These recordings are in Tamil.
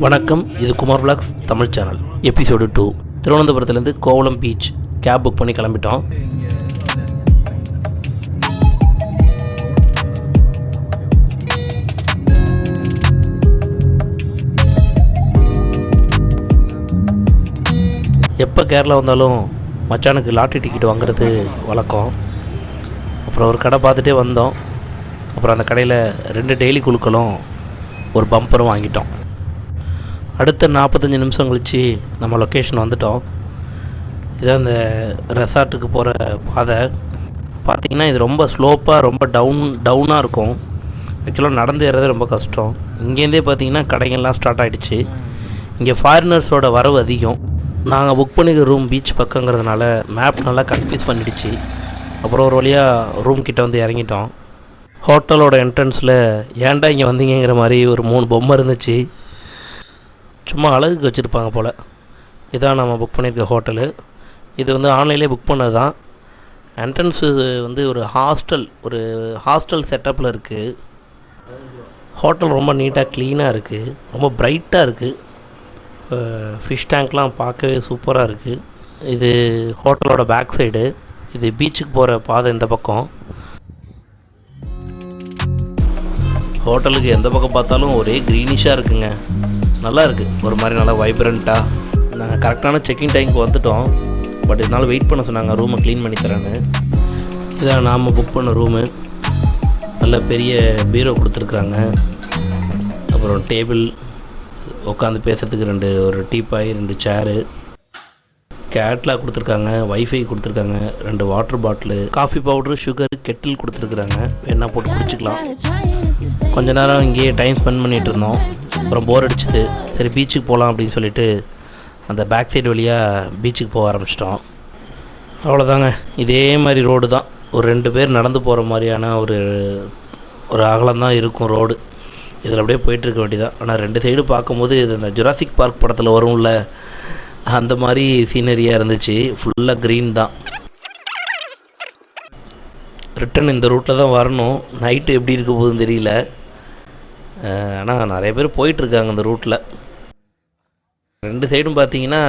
வணக்கம், இது Kumar vlogs Tamil channel. Episode 2. திருவனந்தபுரத்துலேருந்து கோவளம் பீச் கேப் புக் பண்ணி கிளம்பிட்டோம். எப்போ கேரளா வந்தாலும் மச்சானுக்கு லாட்ரி டிக்கெட் வாங்குறது வழக்கம். அப்புறம் ஒரு கடை பார்த்துட்டே வந்தோம். அப்புறம் அந்த கடையில் 2 டெய்லி குழுக்களும் ஒரு பம்பரும் வாங்கிட்டோம். அடுத்த 45 நிமிஷம் கழித்து நம்ம லொக்கேஷன் வந்துட்டோம். இதான் இந்த ரெசார்ட்டுக்கு போகிற பாதை. பார்த்திங்கன்னா இது ரொம்ப ஸ்லோப்பாக ரொம்ப டவுனாக இருக்கும். ஆக்சுவலாக நடந்து ஏறது ரொம்ப கஷ்டம். இங்கேருந்தே பார்த்திங்கன்னா கடைகள்லாம் ஸ்டார்ட் ஆகிடுச்சு. இங்கே ஃபாரினர்ஸோட வரவு அதிகம். நாங்கள் புக் பண்ணிக்கிற ரூம் பீச் பக்கங்கிறதுனால மேப் நல்லா கன்ஃபியூஸ் பண்ணிடுச்சு. அப்புறம் ஒரு வழியாக ரூம் கிட்டே வந்து இறங்கிட்டோம். ஹோட்டலோட என்ட்ரன்ஸில் ஏன்டா இங்கே வந்தீங்கிற மாதிரி ஒரு 3 பொம்மை இருந்துச்சு. சும்மா அழகுக்கு வச்சுருப்பாங்க போல். இதான் நம்ம புக் பண்ணியிருக்க ஹோட்டலு. இது வந்து ஆன்லைன்லேயே புக் பண்ணது தான். என்ட்ரன்ஸு வந்து ஒரு ஹாஸ்டல் செட்டப்பில் இருக்குது. ஹோட்டல் ரொம்ப நீட்டாக க்ளீனாக இருக்குது, ரொம்ப பிரைட்டாக இருக்குது. ஃபிஷ் டேங்க்லாம் பார்க்கவே சூப்பராக இருக்குது. இது ஹோட்டலோட பேக் சைடு. இது பீச்சுக்கு போகிற பாதை இந்த பக்கம். ஹோட்டலுக்கு எந்த பக்கம் பார்த்தாலும் ஒரே க்ரீனிஷாக இருக்குங்க. நல்லா இருக்குது, ஒரு மாதிரி நல்லா வைப்ரண்ட்டாக. நாங்கள் கரெக்டான செக்கிங் டைமுக்கு வந்துவிட்டோம். பட் இதனால் வெயிட் பண்ண சொன்னாங்க ரூமை க்ளீன் பண்ணி தரேன்னு. இதான் நாம் புக் பண்ண ரூமு. நல்ல பெரிய பீரோ கொடுத்துருக்குறாங்க. அப்புறம் டேபிள், உட்காந்து பேசுகிறதுக்கு ஒரு டீப்பாய், 2 சேரு, கேட்லாக் கொடுத்துருக்காங்க, வைஃபை கொடுத்துருக்காங்க, 2 water bottle, coffee powder, sugar, Kettle கொடுத்துருக்குறாங்க. வேணா போட்டு குடிச்சிக்கலாம். கொஞ்ச நேரம் இங்கேயே டைம் ஸ்பெண்ட் பண்ணிகிட்டு இருந்தோம். அப்புறம் போர் அடிச்சுது. சரி பீச்சுக்கு போகலாம் அப்படின்னு சொல்லிட்டு அந்த பேக் சைடு வழியாக பீச்சுக்கு போக ஆரம்பிச்சிட்டோம். அவ்வளோதாங்க, இதே மாதிரி ரோடு தான். ஒரு 2 பேர் நடந்து போகிற மாதிரியான ஒரு அகலம் தான் இருக்கும் ரோடு. இதில் அப்படியே போயிட்டுருக்க வேண்டியதான். ஆனால் 2 சைடு பார்க்கும்போது இது இந்த ஜுராசிக் பார்க் படத்தில் வரும்ல, அந்த மாதிரி சீனரியாக இருந்துச்சு. ஃபுல்லாக க்ரீன் தான். ரிட்டன் இந்த ரூட்டில் தான் வரணும். நைட்டு எப்படி இருக்க போகுதுன்னு தெரியல. ஆனால் நிறைய பேர் போயிட்டுருக்காங்க இந்த ரூட்டில். 2 சைடும் பார்த்தீங்கன்னா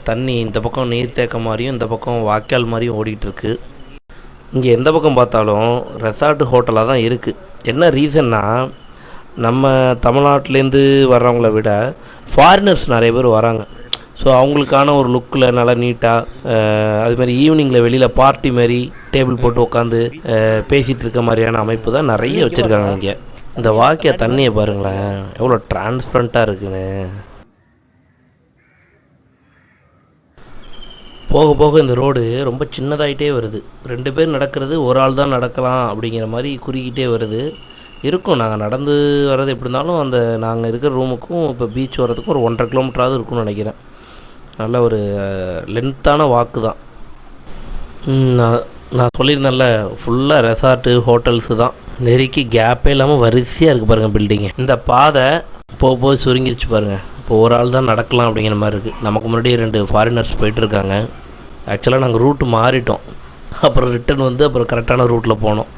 தண்ணி, இந்த பக்கம் நீர்த்தேக்கம் மாதிரியும் இந்த பக்கம் வாய்க்கால் மாதிரியும் ஓடிட்டுருக்கு. இங்கே எந்த பக்கம் பார்த்தாலும் ரெசார்ட்டு ஹோட்டலாக தான் இருக்குது. என்ன ரீசன்னா, நம்ம தமிழ்நாட்டிலேருந்து வர்றவங்கள விட ஃபாரினர்ஸ் நிறைய பேர் வராங்க. ஸோ அவங்களுக்கான ஒரு லுக்கில் நல்லா நீட்டாக, அதுமாதிரி ஈவினிங்கில் வெளியில் பார்ட்டி மாதிரி டேபிள் போட்டு உட்காந்து பேசிகிட்டு இருக்க மாதிரியான அமைப்பு தான் நிறைய வச்சுருக்காங்க இங்கே. இந்த வாக்கிய தண்ணியை பாருங்களேன், எவ்வளோ டிரான்ஸ்பரண்ட்டாக இருக்குன்னு. போக போக இந்த ரோடு ரொம்ப சின்னதாகிட்டே வருது. 2 பேர் நடக்கிறது ஒரு ஆள் தான் நடக்கலாம் அப்படிங்கிற மாதிரி குறுக்கிட்டே வருது. இருக்கும், நாங்கள் நடந்து வர்றது எப்படி இருந்தாலும் நாங்கள் இருக்கிற ரூமுக்கும் இப்போ பீச் வர்றதுக்கும் ஒரு 1.5 கிலோமீட்டராவது இருக்கும்னு நினைக்கிறேன். நல்ல ஒரு லென்த்தான வாக்கு தான். நான் சொல்லியிருந்தேன்ல, ஃபுல்லாக ரெசார்ட்டு ஹோட்டல்ஸு தான். நெருக்கி கேப்பே இல்லாமல் வரிசையாக இருக்குது பாருங்கள் பில்டிங்கு. இந்த பாதை போக சுருங்கிருச்சு பாருங்கள். இப்போ ஒரு ஆள் தான் நடக்கலாம் அப்படிங்கிற மாதிரி இருக்குது. நமக்கு முன்னாடியே 2 ஃபாரினர்ஸ் போயிட்டுருக்காங்க. ஆக்சுவலாக நாங்கள் ரூட்டு மாறிட்டோம். அப்புறம் ரிட்டன் வந்து அப்புறம் கரெக்டான ரூட்டில் போனோம்.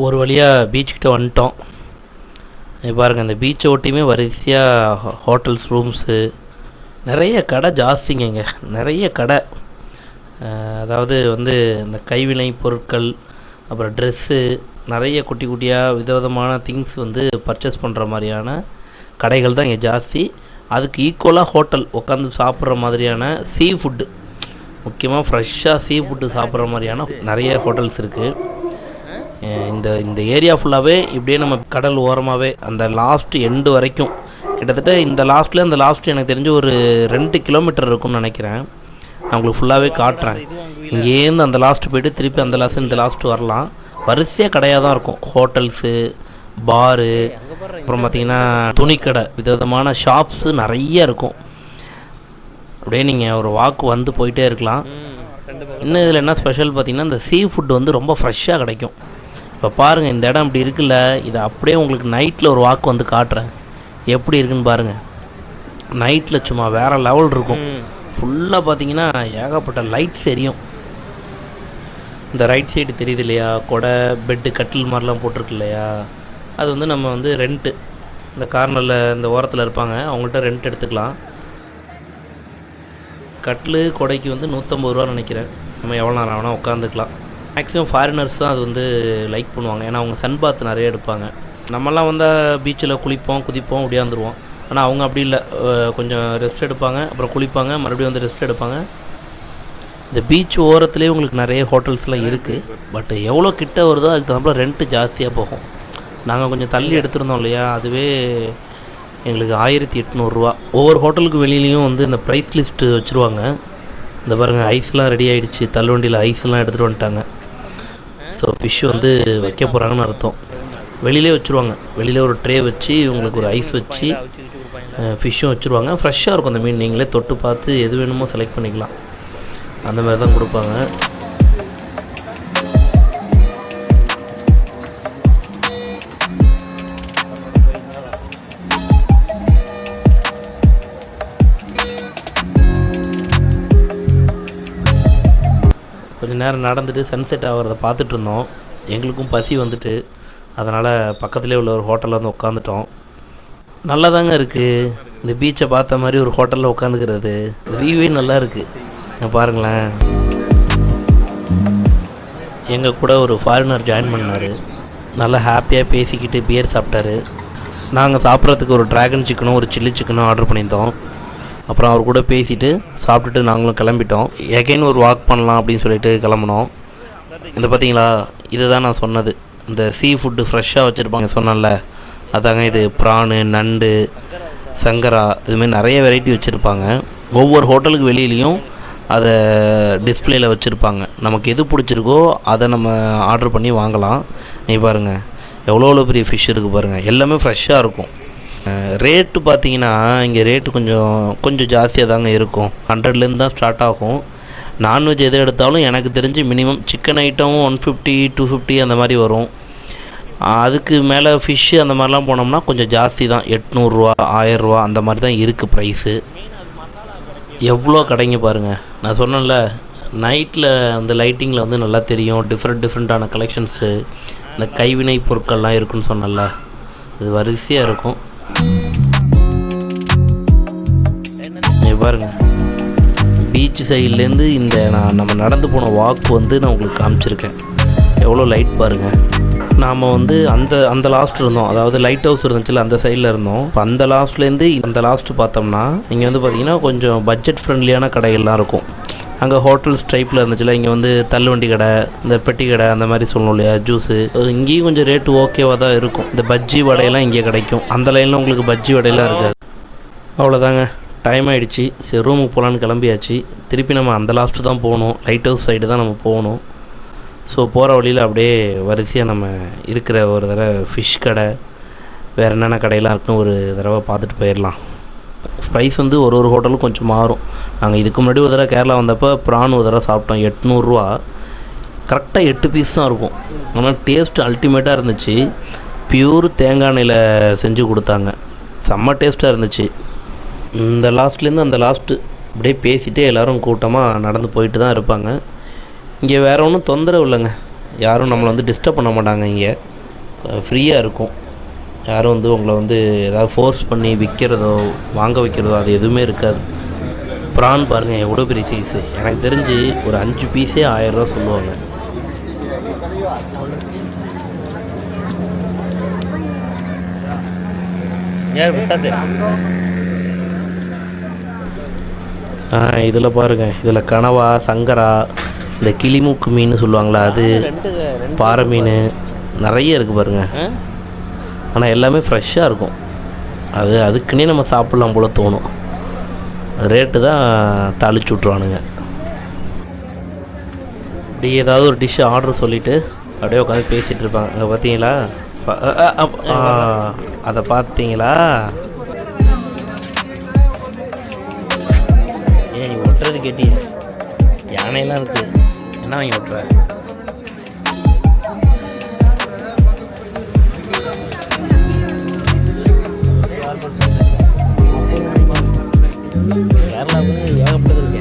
ஒரு வழியாக பீச்சுக்கிட்ட வந்துட்டோம். பாருங்கள், இந்த பீச்சை ஒட்டியுமே வரிசையாக ஹோட்டல்ஸ், ரூம்ஸு, நிறைய கடை ஜாஸ்திங்க. இங்கே நிறைய கடை. அதாவது வந்து இந்த கைவினை பொருட்கள், அப்புறம் ட்ரெஸ்ஸு, நிறைய குட்டி குட்டியாக விதவிதமான திங்ஸ் வந்து பர்ச்சேஸ் பண்ணுற மாதிரியான கடைகள் தான் இங்கே ஜாஸ்தி. அதுக்கு ஈக்குவலாக ஹோட்டல் உட்காந்து சாப்பிட்ற மாதிரியான சீ ஃபுட்டு, முக்கியமாக ஃப்ரெஷ்ஷாக சீ ஃபுட்டு சாப்பிட்ற மாதிரியான நிறைய ஹோட்டல்ஸ் இருக்குது. இந்த ஏரியா ஃபுல்லாகவே இப்படியே நம்ம கடல் ஓரமாகவே அந்த லாஸ்ட் எண்டு வரைக்கும், கிட்டத்தட்ட இந்த லாஸ்ட்டில் அந்த லாஸ்ட் எனக்கு தெரிஞ்சு ஒரு 2 கிலோமீட்டர் இருக்கும்னு நினைக்கிறேன். நான் உங்களுக்கு ஃபுல்லாகவே காட்டுறேன். இங்கேருந்து அந்த லாஸ்ட்டு போய்ட்டு திருப்பி அந்த லாஸ்ட்டு இந்த லாஸ்ட்டு வரலாம். வரிசையாக கடையாக தான் இருக்கும். ஹோட்டல்ஸு, பாரு, அப்புறம் பார்த்திங்கன்னா துணிக்கடை, விதவிதமான ஷாப்ஸு நிறைய இருக்கும். அப்படியே நீங்கள் ஒரு வாக்கு வந்து போயிட்டே இருக்கலாம். இன்னும் இதில் என்ன ஸ்பெஷல் பார்த்திங்கன்னா, இந்த சீ ஃபுட்டு வந்து ரொம்ப ஃப்ரெஷ்ஷாக கிடைக்கும். இப்போ பாருங்கள், இந்த இடம் இப்படி இருக்குல்ல, இதை அப்படியே உங்களுக்கு நைட்டில் ஒரு வாக்கு வந்து காட்டுறேன். எப்படி இருக்குன்னு பாருங்கள். நைட்டில் சும்மா வேறு லெவல் இருக்கும். ஃபுல்லாக பார்த்தீங்கன்னா ஏகப்பட்ட லைட்ஸ் எரியும். இந்த ரைட் சைடு தெரியுது இல்லையா, கொடை, பெட்டு, கட்டில் மாதிரிலாம் போட்டிருக்கு இல்லையா, அது வந்து நம்ம வந்து ரெண்ட்டு இந்த கார்னரில் இந்த ஓரத்தில் இருப்பாங்க, அவங்கள்ட்ட ரெண்ட் எடுத்துக்கலாம். கட்டில் கொடைக்கு வந்து 150 ரூபா நினைக்கிறேன். நம்ம எவ்வளோ நேரம் வேணால் உட்காந்துக்கலாம். மேக்ஸிமம் ஃபாரினர்ஸ் தான் அது வந்து லைக் பண்ணுவாங்க, ஏன்னா அவங்க சன் பாத் நிறைய எடுப்பாங்க. நம்மலாம் வந்தால் பீச்சில் குளிப்போம் குதிப்போம் ஒடியாந்துருவோம். ஆனால் அவங்க அப்படி இல்லை, கொஞ்சம் ரெஸ்ட் எடுப்பாங்க, அப்புறம் குளிப்பாங்க, மறுபடியும் வந்து ரெஸ்ட் எடுப்பாங்க. இந்த பீச் ஓரத்துலேயே உங்களுக்கு நிறைய ஹோட்டல்ஸ்லாம் இருக்குது. பட் எவ்வளோ கிட்ட வருதோ அதுக்கு தகுந்த ரெண்ட்டு ஜாஸ்தியாக போகும். நாங்கள் கொஞ்சம் தள்ளி எடுத்திருந்தோம் இல்லையா, அதுவே எங்களுக்கு 1800 ரூபா. ஒவ்வொரு ஹோட்டலுக்கு வெளியிலையும் வந்து இந்த ப்ரைஸ் லிஸ்ட்டு வச்சுருவாங்க. இந்த பாருங்கள், ஐஸ்லாம் ரெடி ஆகிடுச்சு, தள்ளுவண்டியில் ஐஸ்லாம் எடுத்துகிட்டு வந்துட்டாங்க. ஸோ ஃபிஷ் வந்து வைக்க போகிறாங்கன்னு அர்த்தம். வெளியிலே வச்சுருவாங்க, வெளியில் ஒரு ட்ரே வச்சு உங்களுக்கு ஒரு ஐஸ் வச்சு ஃபிஷ்ஷும் வச்சுருவாங்க. ஃப்ரெஷ்ஷாக இருக்கும் அந்த மீன், நீங்களே தொட்டு பார்த்து எது வேணுமோ செலக்ட் பண்ணிக்கலாம். அந்த மாதிரி தான் கொடுப்பாங்க. கொஞ்சம் நேரம் நடந்துட்டு சன்செட் ஆகிறத பார்த்துட்டு இருந்தோம். எங்களுக்கும் பசி வந்துட்டு, அதனால் பக்கத்துலேயே உள்ள ஒரு ஹோட்டலில் வந்து உட்காந்துட்டோம். நல்லா தாங்க இருக்குது, இந்த பீச்சை பார்த்த மாதிரி ஒரு ஹோட்டலில் உட்காந்துக்கிறது. வியூவே நல்லா இருக்குது பாருங்களேன். எங்கள் கூட ஒரு ஃபாரினர் ஜாயின் பண்ணார். நல்லா ஹாப்பியாக பேசிக்கிட்டு பியர் சாப்பிட்டாரு. நாங்கள் சாப்பிட்றதுக்கு ஒரு ட்ராகன் சிக்கனும் ஒரு சில்லி சிக்கனும் ஆர்டர் பண்ணியிருந்தோம். அப்புறம் அவர் கூட பேசிவிட்டு சாப்பிட்டுட்டு நாங்களும் கிளம்பிட்டோம். எகைன் ஒரு வாக் பண்ணலாம் அப்படின்னு சொல்லிட்டு கிளம்பினோம். இந்த பார்த்தீங்களா, இதுதான் நான் சொன்னது, இந்த சீ ஃபுட்டு ஃப்ரெஷ்ஷாக வச்சுருப்பாங்க சொன்னேன்ல, அதாங்க இது. ப்ரானு, நண்டு, சங்கரா, இதுமாரி நிறைய வெரைட்டி வச்சுருப்பாங்க. ஒவ்வொரு ஹோட்டலுக்கு வெளியிலையும் அதை டிஸ்பிளேயில் வச்சுருப்பாங்க. நமக்கு எது பிடிச்சிருக்கோ அதை நம்ம ஆர்டர் பண்ணி வாங்கலாம். நீ பாருங்கள் எவ்வளோ பெரிய ஃபிஷ் இருக்குது பாருங்கள், எல்லாமே ஃப்ரெஷ்ஷாக இருக்கும். ரேட்டு பார்த்தீங்கன்னா இங்கே ரேட்டு கொஞ்சம் ஜாஸ்தியாக தாங்க இருக்கும். 100லேருந்து தான் ஸ்டார்ட் ஆகும். நான்வெஜ் எது எடுத்தாலும் எனக்கு தெரிஞ்சு மினிமம் சிக்கன் ஐட்டமும் 150 250 அந்த மாதிரி வரும். அதுக்கு மேலே ஃபிஷ்ஷு அந்த மாதிரிலாம் போனோம்னா கொஞ்சம் ஜாஸ்தி தான், 800 ரூபா 1000 ரூபா அந்த மாதிரி தான் இருக்குது ப்ரைஸு. எவ்வளோ கடைங்க பாருங்கள். நான் சொன்னேன்ல, நைட்டில் அந்த லைட்டிங்கில் வந்து நல்லா தெரியும், டிஃப்ரெண்ட்டான கலெக்ஷன்ஸு, இந்த கைவினை பொருட்கள்லாம் இருக்குன்னு சொன்னேன்ல, இது வரிசையாக இருக்கும். பாருங்கள், பீச் சைட்லேருந்து இந்த நம்ம நடந்து போன வாக்கு வந்து நான் உங்களுக்கு காமிச்சிருக்கேன். எவ்வளோ லைட் பாருங்கள். நாம் வந்து அந்த லாஸ்ட் இருந்தோம், அதாவது லைட் ஹவுஸ் இருந்துச்சுல அந்த சைடில் இருந்தோம். இப்போ அந்த லாஸ்ட்லேருந்து அந்த லாஸ்ட்டு பார்த்தோம்னா இங்கே வந்து பார்த்திங்கன்னா கொஞ்சம் பட்ஜெட் ஃப்ரெண்ட்லியான கடைகள்லாம் இருக்கும். அங்கே ஹோட்டல்ஸ் டைப்பில் இருந்துச்சுல, இங்கே வந்து தள்ளுவண்டி கடை, இந்த பெட்டி கடை அந்த மாதிரி சொல்லணும் இல்லையா, ஜூஸு. இங்கேயும் கொஞ்சம் ரேட்டு ஓகேவாக தான் இருக்கும். இந்த பஜ்ஜி வடையெல்லாம் இங்கே கிடைக்கும். அந்த லைனில் உங்களுக்கு பஜ்ஜி வடையெல்லாம் இருக்காது. அவ்வளோதாங்க, டைம் ஆகிடுச்சு. சரி, ரூமுக்கு போகலான்னு கிளம்பியாச்சு. திருப்பி நம்ம அந்த லாஸ்ட்டு தான் போகணும், லைட் ஹவுஸ் சைடு தான் நம்ம போகணும். ஸோ போகிற வழியில் அப்படியே வரிசையாக நம்ம இருக்கிற ஒரு தடவை ஃபிஷ் கடை, வேறு என்னென்ன கடையெல்லாம் இருக்குன்னு ஒரு தடவை பார்த்துட்டு போயிடலாம். ப்ரைஸ் வந்து ஒரு ஹோட்டலும் கொஞ்சம் மாறும். நாங்கள் இதுக்கு முன்னாடி ஒரு தடவை கேரளா வந்தப்போ ப்ரான் ஒரு தடவை சாப்பிட்டோம், 800 ரூபா. கரெக்டாக 8 பீஸ் தான் இருக்கும். ஆனால் டேஸ்ட்டு அல்டிமேட்டாக இருந்துச்சு. பியூர் தேங்காய் எண்ணெயில் செஞ்சு கொடுத்தாங்க, செம்ம டேஸ்ட்டாக இருந்துச்சு. இந்த லாஸ்ட்லேருந்து அந்த லாஸ்ட்டு அப்படியே பேசிகிட்டே எல்லோரும் கூட்டமாக நடந்து போயிட்டு தான் இருப்பாங்க. இங்கே வேறு ஒன்றும் தொந்தரவு இல்லைங்க, யாரும் நம்மளை வந்து டிஸ்டர்ப் பண்ண மாட்டாங்க. இங்கே ஃப்ரீயாக இருக்கும். யாரும் வந்து உங்களை வந்து ஏதாவது ஃபோர்ஸ் பண்ணி விற்கிறதோ வாங்க வைக்கிறதோ அது எதுவுமே இருக்காது. ப்ரான் பாருங்கள் எவ்வளோ பெரிய சைஸு. எனக்கு தெரிஞ்சு ஒரு 5 பீஸே 1000 ரூபா சொல்லுவாங்க. இதில் பாருங்கள், இதில் கனவா, சங்கரா, இந்த கிளிமூக்கு மீன் சொல்லுவாங்களா அது, பாறை மீன் நிறைய இருக்குது பாருங்கள். ஆனால் எல்லாமே ஃப்ரெஷ்ஷாக இருக்கும். அதுக்குன்னே நம்ம சாப்பிட்லாம் போல தோணும். ரேட்டு தான் தாளிச்சு விட்ருவானுங்க. இப்படி ஏதாவது ஒரு டிஷ்ஷை ஆர்டர் சொல்லிவிட்டு அப்படியே உட்காந்து பேசிகிட்டு இருப்பாங்க. அங்கே பார்த்தீங்களா, அதை பார்த்தீங்களா, ஏன் நீ ஒட்டுறது கேட்டி, யானையெல்லாம் இருக்குது, என்ன வாங்கி ஓட்டுற? கேரளாவுக்கு ஏகப்பட்டது இருக்கு.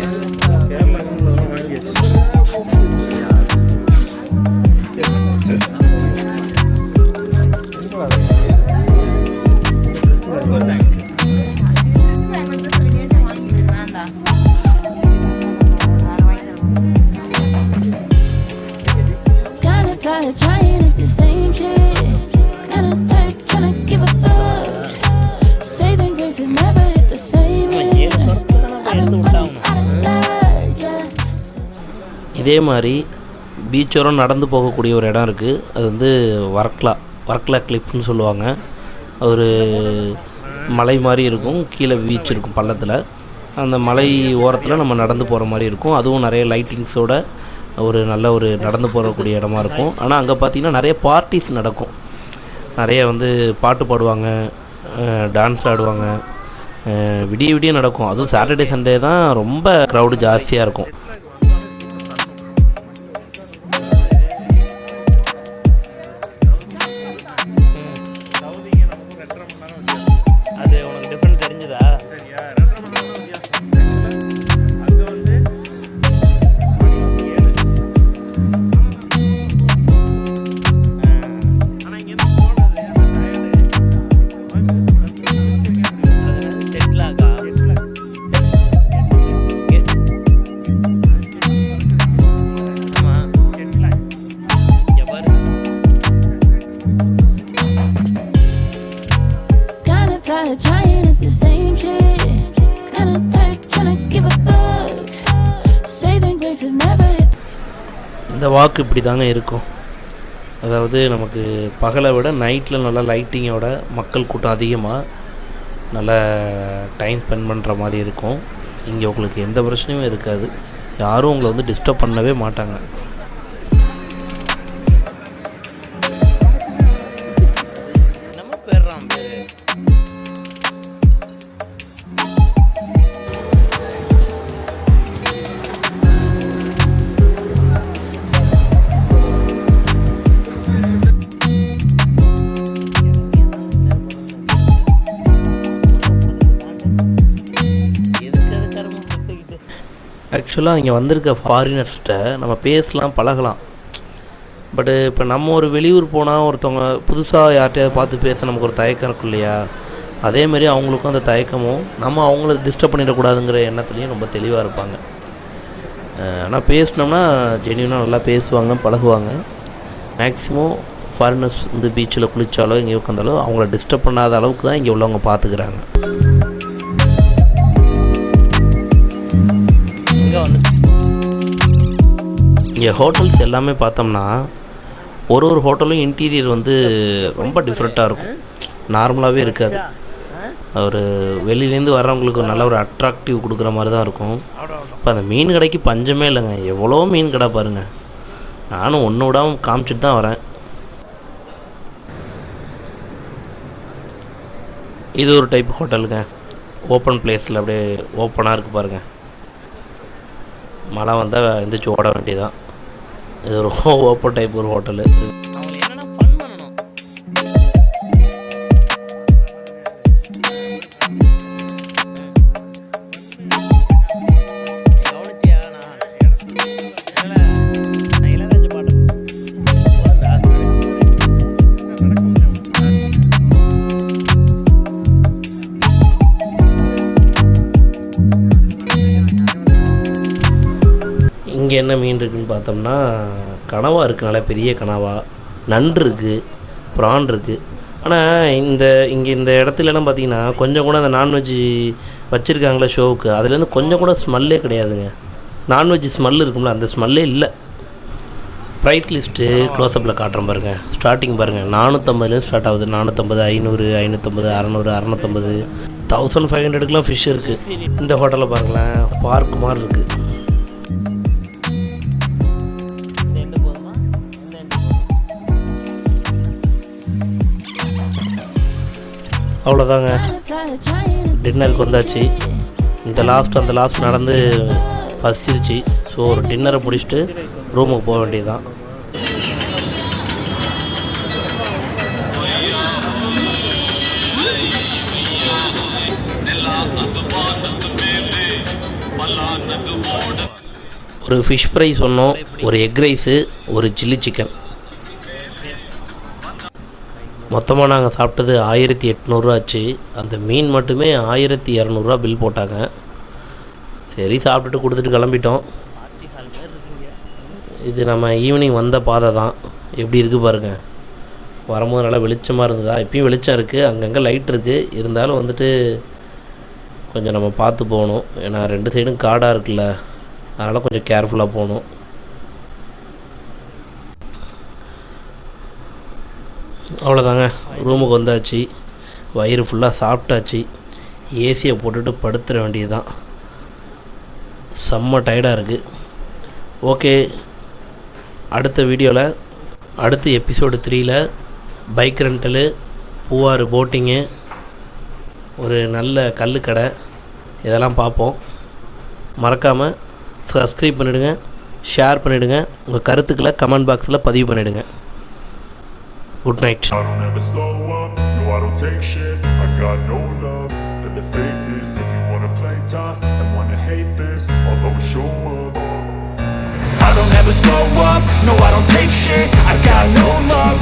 இதே மாதிரி பீச்சோரம் நடந்து போகக்கூடிய ஒரு இடம் இருக்குது. அது வந்து வர்க்லா கிளிப்னு சொல்லுவாங்க. ஒரு மலை மாதிரி இருக்கும், கீழே பீச் இருக்கும் பள்ளத்தில். அந்த மலை ஓரத்தில் நம்ம நடந்து போகிற மாதிரி இருக்கும். அதுவும் நிறைய லைட்டிங்ஸோட ஒரு நல்ல ஒரு நடந்து போகக்கூடிய இடமா இருக்கும். ஆனால் அங்கே பார்த்திங்கன்னா நிறைய பார்ட்டிஸ் நடக்கும். நிறைய வந்து பாட்டு பாடுவாங்க, டான்ஸ் ஆடுவாங்க, விடிய விடிய நடக்கும். அதுவும் சாட்டர்டே சண்டே தான் ரொம்ப க்ரௌடு ஜாஸ்தியாக இருக்கும். அது உனக்கு டிஃப்ரெண்ட் தெரிஞ்சுதா? Trying at the same shit. Kinda tired, tryna give a fuck. Saving grace is never. இந்த வாக்கு இப்படி தாங்க இருக்கும். அதாவது நமக்கு பகலை விட நைட்டில் நல்லா லைட்டிங்கோட மக்கள் கூட்டம் அதிகமாக நல்லா டைம் ஸ்பெண்ட் பண்ணுற மாதிரி இருக்கும். இங்கே உங்களுக்கு எந்த பிரச்சனையும் இருக்காது. யாரும் உங்களை வந்து டிஸ்டர்ப் பண்ணவே மாட்டாங்க. ஆக்சுவலாக இங்கே வந்திருக்க ஃபாரினர்ஸ்கிட்ட நம்ம பேசலாம், பழகலாம். பட்டு இப்போ நம்ம ஒரு வெளியூர் போனால் ஒருத்தவங்க புதுசாக யார்கிட்டயாவது பார்த்து பேச நமக்கு ஒரு தயக்கம் இருக்கும் இல்லையா? அதேமாரி அவங்களுக்கும் அந்த தயக்கமும், நம்ம அவங்கள டிஸ்டர்ப் பண்ணிடக்கூடாதுங்கிற எண்ணத்துலேயும் ரொம்ப தெளிவாக இருப்பாங்க. ஆனால் பேசினோம்னா ஜென்யூனாக நல்லா பேசுவாங்க, பழகுவாங்க. மேக்ஸிமம் ஃபாரினர்ஸ் வந்து பீச்சில் குளித்தாலோ இங்கே உட்காந்தாலோ அவங்கள டிஸ்டர்ப் பண்ணாத அளவுக்கு தான் இங்கே உள்ளவங்க பார்த்துக்கிறாங்க. இங்கே ஹோட்டல்ஸ் எல்லாமே பார்த்தோம்னா ஒரு ஹோட்டலும் இன்டீரியர் வந்து ரொம்ப டிஃப்ரெண்ட்டாக இருக்கும், நார்மலாகவே இருக்காது. ஒரு வெளியிலேருந்து வர்றவங்களுக்கு நல்ல ஒரு அட்ராக்டிவ் கொடுக்குற மாதிரி தான் இருக்கும். இப்போ அந்த மீன் கடைக்கு பஞ்சமே இல்லைங்க, எவ்வளோ மீன் கடை பாருங்கள். நானும் ஒன்று விடாமல் காமிச்சிட்டு தான் வரேன். இது ஒரு டைப் ஹோட்டலுங்க, ஓப்பன் பிளேஸில் அப்படியே ஓப்பனாக இருக்குது பாருங்கள். மழை வந்தால் எந்திரிச்சு ஓட வேண்டியதான். இது ஒரு ஓப்பன் டைப் ஒரு ஹோட்டலு. இங்கே என்ன மீன் இருக்குதுன்னு பார்த்தோம்னா கனவா இருக்குது, நல்லா பெரிய கனவா, நண்டு இருக்குது, ப்ரான் இருக்குது. ஆனால் இங்கே இந்த இடத்துலலாம் பார்த்தீங்கன்னா கொஞ்சம் கூட அந்த நான்வெஜ் வச்சுருக்காங்களே ஷோவுக்கு, அதுலேருந்து கொஞ்சம் கூட ஸ்மெல்லே கிடையாதுங்க. நான்வெஜ் ஸ்மெல் இருக்கும்ல, அந்த ஸ்மெல்லே இல்லை. ப்ரைஸ் லிஸ்ட்டு க்ளோஸ்அப்பில் காட்டுறேன் பாருங்கள். ஸ்டார்டிங் பாருங்கள், 450 ஸ்டார்ட் ஆகுது. 450, 500, 550, 600, 650, 1500க்குலாம் ஃபிஷ் இருக்குது. இந்த ஹோட்டலில் பாருங்களேன், பார்க் மாதிரி இருக்குது. அவ்வளோதாங்க, டின்னருக்கு வந்தாச்சு. அந்த லாஸ்ட் நடந்து பசிச்சிருச்சு. ஸோ ஒரு டின்னரை முடிச்சுட்டு ரூமுக்கு போக வேண்டியதுதான். ஒரு ஃபிஷ் ஃப்ரை சொன்னோம், ஒரு எக் ரைஸு, ஒரு சில்லி சிக்கன். மொத்தமாக நாங்கள் சாப்பிட்டது 1800 ஆச்சு. அந்த மீன் மட்டுமே 1200 பில் போட்டாங்க. சரி சாப்பிட்டுட்டு கொடுத்துட்டு கிளம்பிட்டோம். இது நம்ம ஈவினிங் வந்த பாதை தான். எப்படி இருக்குது பாருங்கள். வரும்போது நல்லா வெளிச்சமாக இருந்ததா? இப்பயும் வெளிச்சம் இருக்குது, அங்கங்கே லைட் இருக்குது. இருந்தாலும் வந்துட்டு கொஞ்சம் நம்ம பார்த்து போகணும். ஏன்னா 2 சைடும் காடாக இருக்குல்ல, அதனால் கொஞ்சம் கேர்ஃபுல்லாக போகணும். அவ்வளோதாங்க, ரூமுக்கு வந்தாச்சு, வயிறு ஃபுல்லாக சாப்பிட்டாச்சு, ஏசியை போட்டுட்டு படுத்துற வேண்டியது தான். செம்ம டயர்டாக இருக்குது. ஓகே, அடுத்த வீடியோவில், அடுத்த episode 3ல் bike rental, Poovar boating, ஒரு நல்ல கல்லுக்கடை, இதெல்லாம் பார்ப்போம். மறக்காமல் சப்ஸ்கிரைப் பண்ணிவிடுங்க, ஷேர் பண்ணிவிடுங்க, உங்கள் கருத்துக்களை கமெண்ட் பாக்ஸில் பதிவு பண்ணிவிடுங்க. Good night. I don't ever slow up, no I don't take shit. I got no love for the fakeness. If you wanna play tough and wanna hate this, I'll always show up. I don't ever slow up, no I don't take shit. I got no love